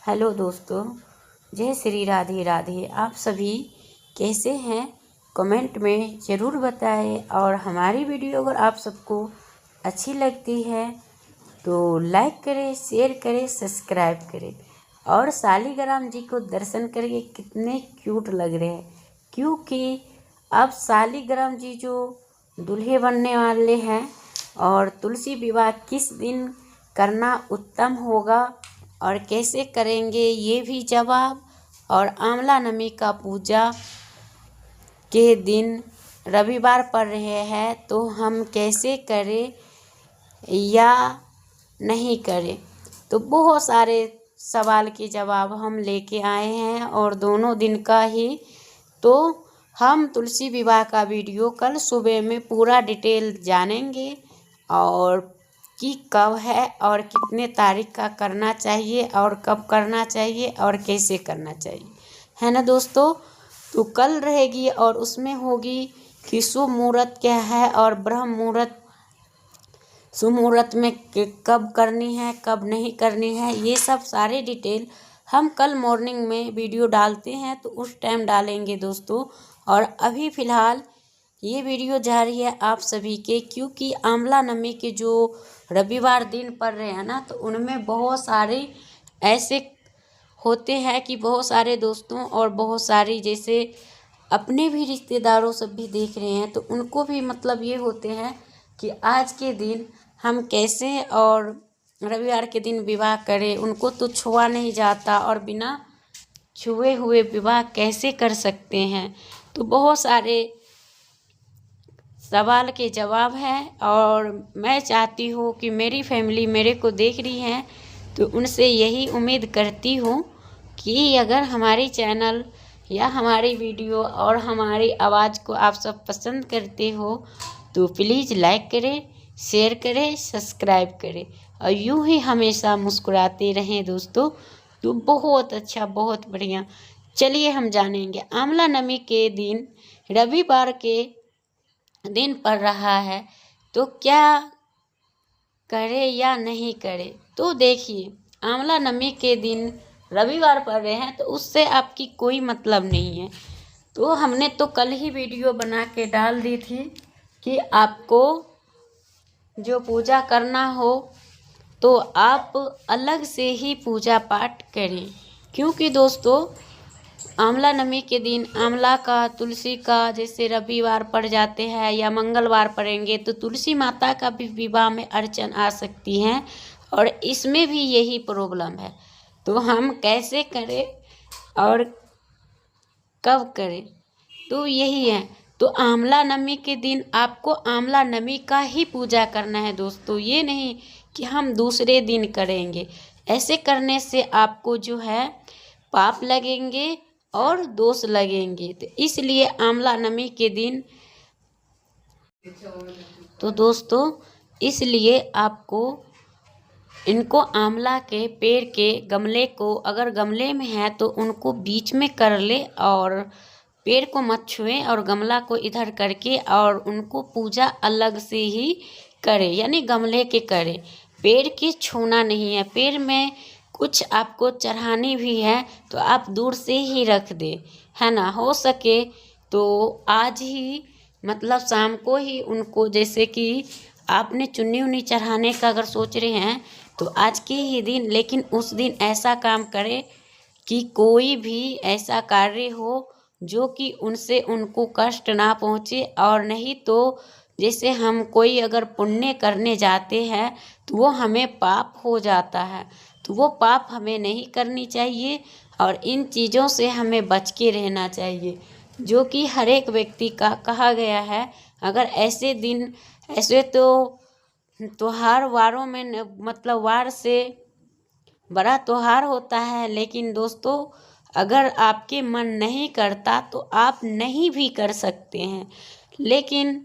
Hello दोस्तों, जय श्री राधे राधे। आप सभी कैसे हैं? कमेंट में ज़रूर बताएं। और हमारी वीडियो अगर आप सबको अच्छी लगती है तो लाइक करें, शेयर करें, सब्सक्राइब करें। और शालिग्राम जी को दर्शन करिए, कितने क्यूट लग रहे हैं। क्योंकि अब शालिग्राम जी जो दूल्हे बनने वाले हैं और तुलसी विवाह किस दिन करना उत्तम होगा और कैसे करेंगे ये भी जवाब। और आंवला नमी का पूजा के दिन रविवार पड़ रहे हैं तो हम कैसे करें या नहीं करें, तो बहुत सारे सवाल के जवाब हम लेके आए हैं। और दोनों दिन का ही तो हम तुलसी विवाह का वीडियो कल सुबह में पूरा डिटेल जानेंगे और कि कब है और कितने तारीख का करना चाहिए और कब करना चाहिए और कैसे करना चाहिए, है ना दोस्तों। तो कल रहेगी और उसमें होगी कि शुभ मुहूर्त क्या है और ब्रह्म मुहूर्त, शुभ मुहूर्त में कब करनी है कब नहीं करनी है, ये सब सारे डिटेल हम कल मॉर्निंग में वीडियो डालते हैं तो उस टाइम डालेंगे दोस्तों। और अभी फ़िलहाल ये वीडियो जा रही है आप सभी के, क्योंकि आंवला नमी के जो रविवार दिन पड़ रहे हैं ना, तो उनमें बहुत सारे ऐसे होते हैं कि बहुत सारे दोस्तों और बहुत सारी जैसे अपने भी रिश्तेदारों सब भी देख रहे हैं, तो उनको भी मतलब ये होते हैं कि आज के दिन हम कैसे और रविवार के दिन विवाह करें। उनको तो छुआ नहीं जाता और बिना छुए हुए विवाह कैसे कर सकते हैं। तो बहुत सारे सवाल के जवाब हैं और मैं चाहती हूँ कि मेरी फैमिली मेरे को देख रही है तो उनसे यही उम्मीद करती हूँ कि अगर हमारी चैनल या हमारी वीडियो और हमारी आवाज़ को आप सब पसंद करते हो तो प्लीज़ लाइक करें, शेयर करें, सब्सक्राइब करें और यूँ ही हमेशा मुस्कुराते रहें दोस्तों। तो बहुत अच्छा, बहुत बढ़िया। चलिए हम जानेंगे आंवला नमी के दिन रविवार के दिन पड़ रहा है तो क्या करे या नहीं करे। तो देखिए, आंवला नमी के दिन रविवार पड़ रहे हैं तो उससे आपकी कोई मतलब नहीं है। तो हमने तो कल ही वीडियो बना के डाल दी थी कि आपको जो पूजा करना हो तो आप अलग से ही पूजा पाठ करें। क्योंकि दोस्तों आंवला नमी के दिन आंवला का, तुलसी का जैसे रविवार पड़ जाते हैं या मंगलवार पड़ेंगे तो तुलसी माता का भी विवाह में अड़चन आ सकती हैं और इसमें भी यही प्रॉब्लम है। तो हम कैसे करें और कब करें, तो यही है। तो आंवला नमी के दिन आपको आंवला नमी का ही पूजा करना है दोस्तों, ये नहीं कि हम दूसरे दिन करेंगे। ऐसे करने से आपको जो है पाप लगेंगे और दोष लगेंगे। तो इसलिए आंवला नमी के दिन तो दोस्तों इसलिए आपको इनको आंवला के पेड़ के गमले को, अगर गमले में है तो उनको बीच में कर ले और पेड़ को मत छुएं और गमला को इधर करके और उनको पूजा अलग से ही करें, यानी गमले के करें। पेड़ की छूना नहीं है। पेड़ में कुछ आपको चढ़ानी भी है तो आप दूर से ही रख दे, है ना। हो सके तो आज ही मतलब शाम को ही उनको, जैसे कि आपने चुन्नी उन्नी चढ़ाने का अगर सोच रहे हैं तो आज के ही दिन, लेकिन उस दिन ऐसा काम करें कि कोई भी ऐसा कार्य हो जो कि उनसे उनको कष्ट ना पहुँचे। और नहीं तो जैसे हम कोई अगर पुण्य करने जाते हैं तो वो हमें पाप हो जाता है, तो वो पाप हमें नहीं करनी चाहिए और इन चीज़ों से हमें बच के रहना चाहिए, जो कि हर एक व्यक्ति का कहा गया है। अगर ऐसे दिन, ऐसे तो त्योहार वारों में मतलब वार से बड़ा त्योहार होता है, लेकिन दोस्तों अगर आपके मन नहीं करता तो आप नहीं भी कर सकते हैं। लेकिन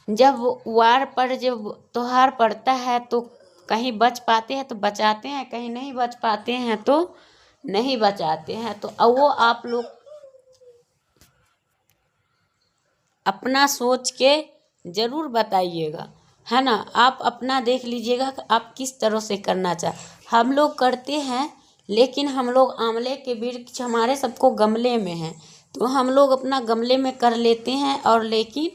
जब वार पर जब त्योहार पड़ता है तो कहीं बच पाते हैं तो बचाते हैं, कहीं नहीं बच पाते हैं तो नहीं बचाते हैं। तो अब वो आप लोग अपना सोच के ज़रूर बताइएगा, है ना। आप अपना देख लीजिएगा कि आप किस तरह से करना चाह। हम लोग करते हैं लेकिन हम लोग आंवले के वृक्ष हमारे सबको गमले में हैं, तो हम लोग अपना गमले में कर लेते हैं, और लेकिन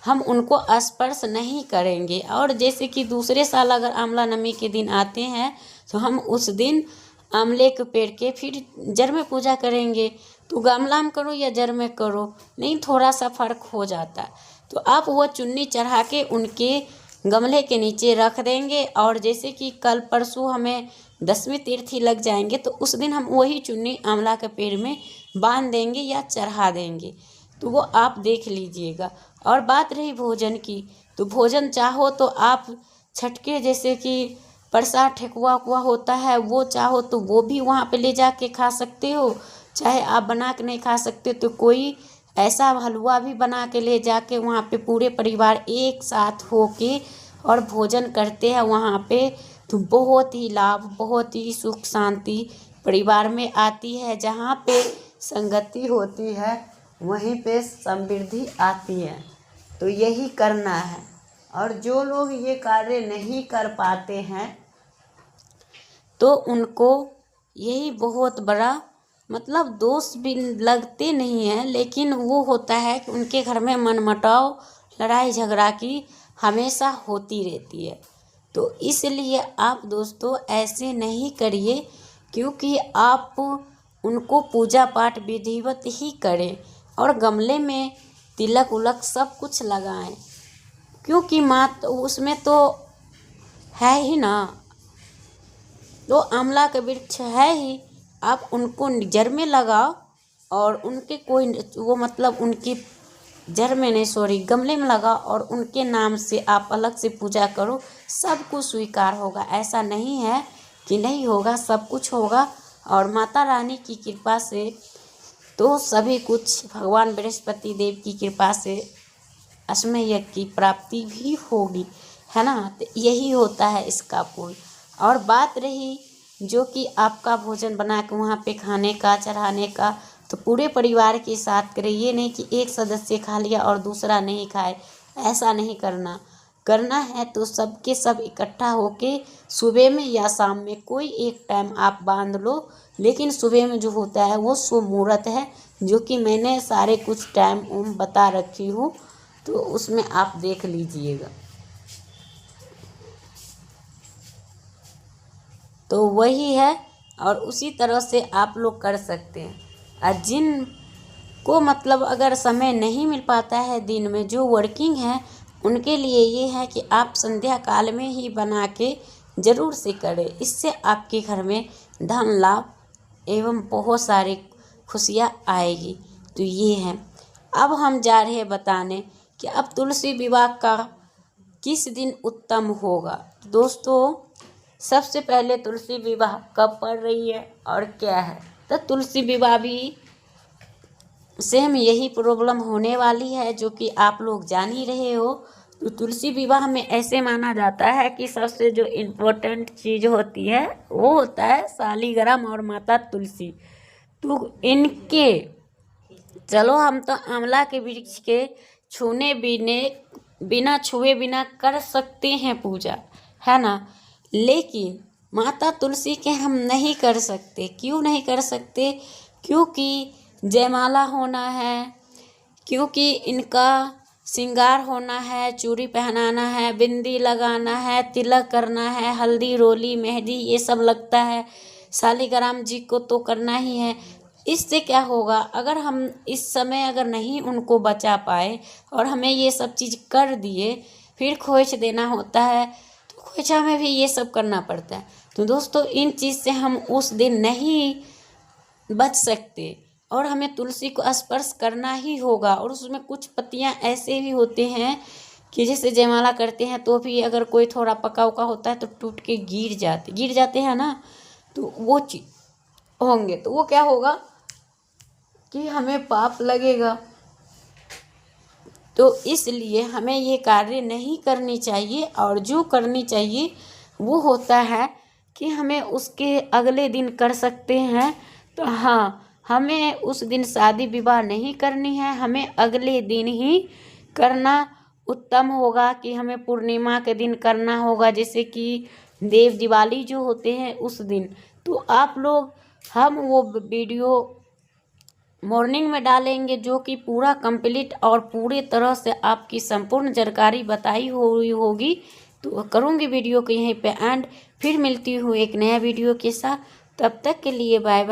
हम उनको स्पर्श नहीं करेंगे। और जैसे कि दूसरे साल अगर आंवला नमी के दिन आते हैं तो हम उस दिन आंवले के पेड़ के फिर जड़ में पूजा करेंगे। तो गमला में करो या जड़ में करो, नहीं थोड़ा सा फर्क हो जाता है। तो आप वो चुन्नी चढ़ा के उनके गमले के नीचे रख देंगे, और जैसे कि कल परसों हमें 10वीं तिथि लग जाएंगे तो उस दिन हम वही चुन्नी आंवला के पेड़ में बांध देंगे या चढ़ा देंगे। तो वो आप देख लीजिएगा। और बात रही भोजन की, तो भोजन चाहो तो आप छठ के जैसे कि प्रसाद ठेकुआ हुआ होता है, वो चाहो तो वो भी वहाँ पे ले जाके खा सकते हो। चाहे आप बना के नहीं खा सकते तो कोई ऐसा हलवा भी बना के ले जाके वहाँ पे पूरे परिवार एक साथ होके और भोजन करते हैं वहाँ पे। तो बहुत ही लाभ, बहुत ही सुख शांति परिवार में आती है। जहाँ पे संगति होती है वहीं पे समृद्धि आती है। तो यही करना है। और जो लोग ये कार्य नहीं कर पाते हैं तो उनको यही बहुत बड़ा मतलब दोष भी लगते नहीं है, लेकिन वो होता है कि उनके घर में मनमुटाव, लड़ाई झगड़ा की हमेशा होती रहती है। तो इसलिए आप दोस्तों ऐसे नहीं करिए, क्योंकि आप उनको पूजा पाठ विधिवत ही करें और गमले में तिलक उलक सब कुछ लगाएं, क्योंकि माँ तो उसमें तो है ही ना, तो आंवला का वृक्ष है ही। आप उनको जड़ में लगाओ और उनके कोई वो मतलब उनकी जड़ में नहीं, सॉरी गमले में लगाओ और उनके नाम से आप अलग से पूजा करो, सब कुछ स्वीकार होगा। ऐसा नहीं है कि नहीं होगा, सब कुछ होगा। और माता रानी की कृपा से तो सभी कुछ, भगवान बृहस्पति देव की कृपा से अश्वमेध यज्ञ की प्राप्ति भी होगी, है ना। तो यही होता है इसका पुण्य। और बात रही जो कि आपका भोजन बना के वहाँ पे खाने का, चढ़ाने का, तो पूरे परिवार के साथ करें। ये नहीं कि एक सदस्य खा लिया और दूसरा नहीं खाए, ऐसा नहीं करना। करना है तो सबके सब इकट्ठा होके सुबह में या शाम में कोई एक टाइम आप बांध लो, लेकिन सुबह में जो होता है वो शुभ मुहूर्त है, जो कि मैंने सारे कुछ टाइम बता रखी हूँ, तो उसमें आप देख लीजिएगा। तो वही है, और उसी तरह से आप लोग कर सकते हैं। और जिन को मतलब अगर समय नहीं मिल पाता है दिन में, जो वर्किंग है उनके लिए ये है कि आप संध्या काल में ही बना के ज़रूर से करें। इससे आपके घर में धन लाभ एवं बहुत सारी खुशियाँ आएगी। तो ये है। अब हम जा रहे हैं बताने कि अब तुलसी विवाह का किस दिन उत्तम होगा। दोस्तों सबसे पहले तुलसी विवाह कब पड़ रही है और क्या है, तो तुलसी विवाह भी सेम यही प्रॉब्लम होने वाली है, जो कि आप लोग जान ही रहे हो। तो तुलसी विवाह में ऐसे माना जाता है कि सबसे जो इम्पोर्टेंट चीज़ होती है वो होता है शालिग्राम और माता तुलसी। तो इनके चलो हम तो आंवला के वृक्ष के छूने बिना छुए बिना कर सकते हैं पूजा, है ना, लेकिन माता तुलसी के हम नहीं कर सकते। क्यों नहीं कर सकते? क्योंकि जयमाला होना है, क्योंकि इनका श्रृंगार होना है, चूड़ी पहनाना है, बिंदी लगाना है, तिलक करना है, हल्दी रोली मेहंदी ये सब लगता है। शालिग्राम जी को तो करना ही है। इससे क्या होगा, अगर हम इस समय अगर नहीं उनको बचा पाए और हमें ये सब चीज़ कर दिए, फिर खोज देना होता है, तो खोजा में भी ये सब करना पड़ता है। तो दोस्तों इन चीज़ से हम उस दिन नहीं बच सकते और हमें तुलसी को स्पर्श करना ही होगा। और उसमें कुछ पत्तियां ऐसे भी होते हैं कि जैसे जयमाला करते हैं तो भी अगर कोई थोड़ा पका उका होता है तो टूट के गिर जाते हैं ना, तो वो चीज होंगे, तो वो क्या होगा कि हमें पाप लगेगा। तो इसलिए हमें ये कार्य नहीं करनी चाहिए। और जो करनी चाहिए वो होता है कि हमें उसके अगले दिन कर सकते हैं। तो हाँ, हमें उस दिन शादी विवाह नहीं करनी है, हमें अगले दिन ही करना उत्तम होगा। कि हमें पूर्णिमा के दिन करना होगा, जैसे कि देव दिवाली जो होते हैं उस दिन। तो आप लोग हम वो वीडियो मॉर्निंग में डालेंगे, जो कि पूरा कंप्लीट और पूरे तरह से आपकी संपूर्ण जानकारी बताई हुई होगी। तो करूँगी वीडियो को यहीं पे एंड, फिर मिलती हूँ एक नया वीडियो के साथ। तब तक के लिए बाय बाय।